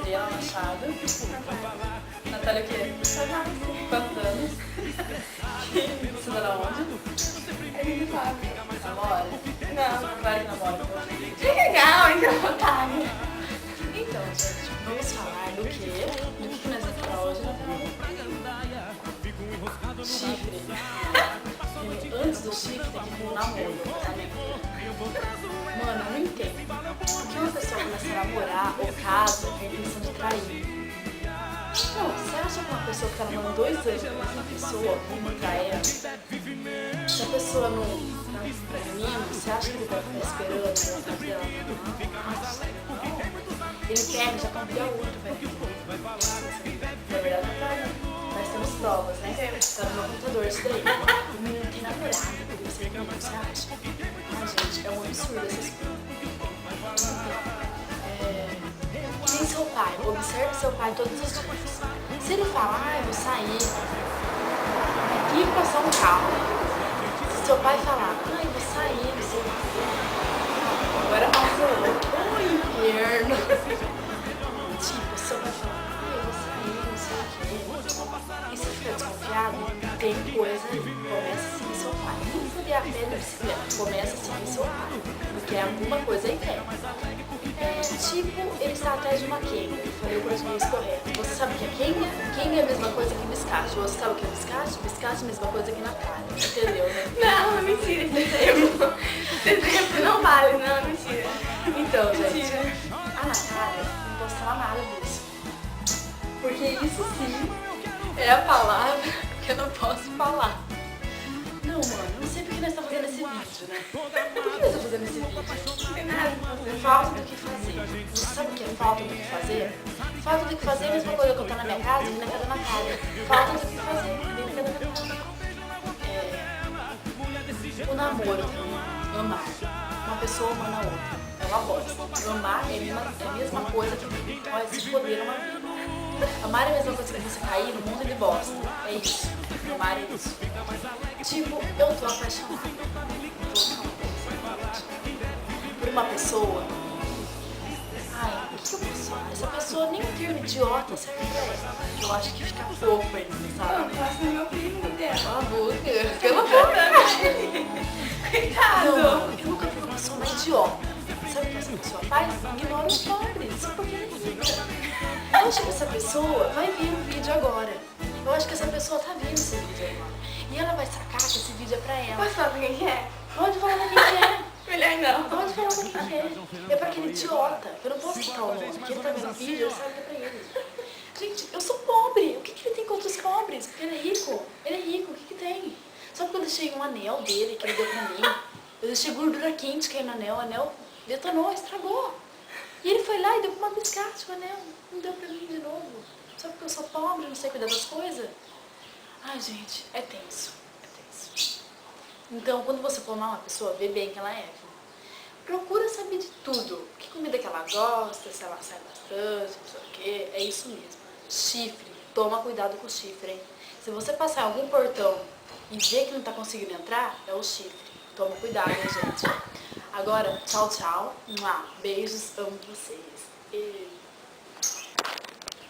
Gabriela Machado. Natália o quê? Quantos anos? Estuda na onde? Namora? Não, claro que namora. Que legal, então, Otávio. Então, gente, vamos falar do quê? Do que nós vamos falar hoje? Chifre. Antes do chifre tem que vir um namoro, casamento. Mano, eu não entendo. Por que uma pessoa começa a namorar ou casa com a intenção de trair? Não, você acha que uma pessoa que tá namorando 2 anos com uma pessoa não trai ela? Se a pessoa não tá menino, você acha que ele vai ficar esperando ela fazer ela? Não. Ele pega, já confia outro, velho. Na verdade, não tá, né? Nós temos provas, né? Tá no meu computador isso daí. O menino tem namorado, você acha? Ai, gente, é um absurdo essas coisas. Que nem seu pai, observe seu pai todos os dias. Se ele falar, eu vou sair aqui pra São Paulo. Se seu pai falar, ai, eu vou sair, não sei o quê. Agora passou o inferno. Tipo, se seu pai falar, ai, eu vou sair, não sei o quê. E se ficar desconfiado, tem coisa ali. Começa a seguir seu pai. Não subir a pé da bicicleta, começa a seguir seu pai. Porque alguma coisa aí tem. Tipo, ele está atrás de uma quenga. Eu falei o português correto. Você sabe o que é quenga? Quenga é a mesma coisa que biscate. Você sabe o que é biscate? Biscate é a mesma coisa que na cara. Entendeu, né? Não, mentira, esse tempo. Esse tempo não vale, não, mentira. Então, gente, Mentira. a Natália não pode falar nada disso. Porque isso sim é a palavra que eu não posso falar. Não, mano, eu não sei porque nós estamos fazendo esse vídeo, né? Por que nós estamos fazendo esse vídeo? Não tem nada pra fazer. Falta do que fazer. Você sabe o que é falta do que fazer? Falta do que fazer é a mesma coisa que eu tô na minha casa e na casa da Natália. Falta do que fazer dentro da casa da Natália. O namoro também. Amar. Uma pessoa ama a outra. É uma bosta. Amar é a mesma coisa que se foder uma vida. Amar é a mesma coisa que você cair no mundo de bosta. É isso. Amar é isso. Tipo, eu tô apaixonada. Por uma pessoa. Ai, o que eu posso falar? Essa pessoa nem um termo idiota serve pra ela. Eu acho que fica fofo ainda, Não, sabe? próximo é meu primo dela. Cala a boca. Cala a boca. Coitado. Não, mano, eu nunca vi uma pessoa mais idiota. Sabe o que essa pessoa faz? Ignora os pobres. Só porque ele é rica. Eu acho que essa pessoa vai ver o vídeo agora. Eu acho que essa pessoa tá vendo esse vídeo agora. E ela vai sacar que esse vídeo é pra ela. Posso falar pra quem que é? Pode falar pra quem que é. Melhor não. Pode falar pra quem que é. É pra aquele idiota. Eu não posso citar o nome. Porque ele tá vendo o vídeo, ele sabe que é pra ele. Gente, eu sou pobre. O que ele tem contra os pobres? Porque ele é rico. Ele é rico. O que tem? Sabe quando eu deixei um anel dele que ele deu pra mim? Eu deixei gordura quente que é no anel. O anel detonou, estragou. E ele foi lá e deu pra uma biscate o anel. Não deu pra mim de novo. Só porque eu sou pobre, não sei cuidar das coisas. Ai, gente, é tenso. É tenso. Então, quando você for amar uma pessoa, vê bem que ela é. Procura saber de tudo. Que comida que ela gosta, se ela sai bastante, não sei o quê. É isso mesmo. Chifre. Toma cuidado com o chifre, hein? Se você passar em algum portão e ver que não tá conseguindo entrar, é o chifre. Toma cuidado, hein, gente? Agora, tchau, tchau. Beijos, amo vocês. E...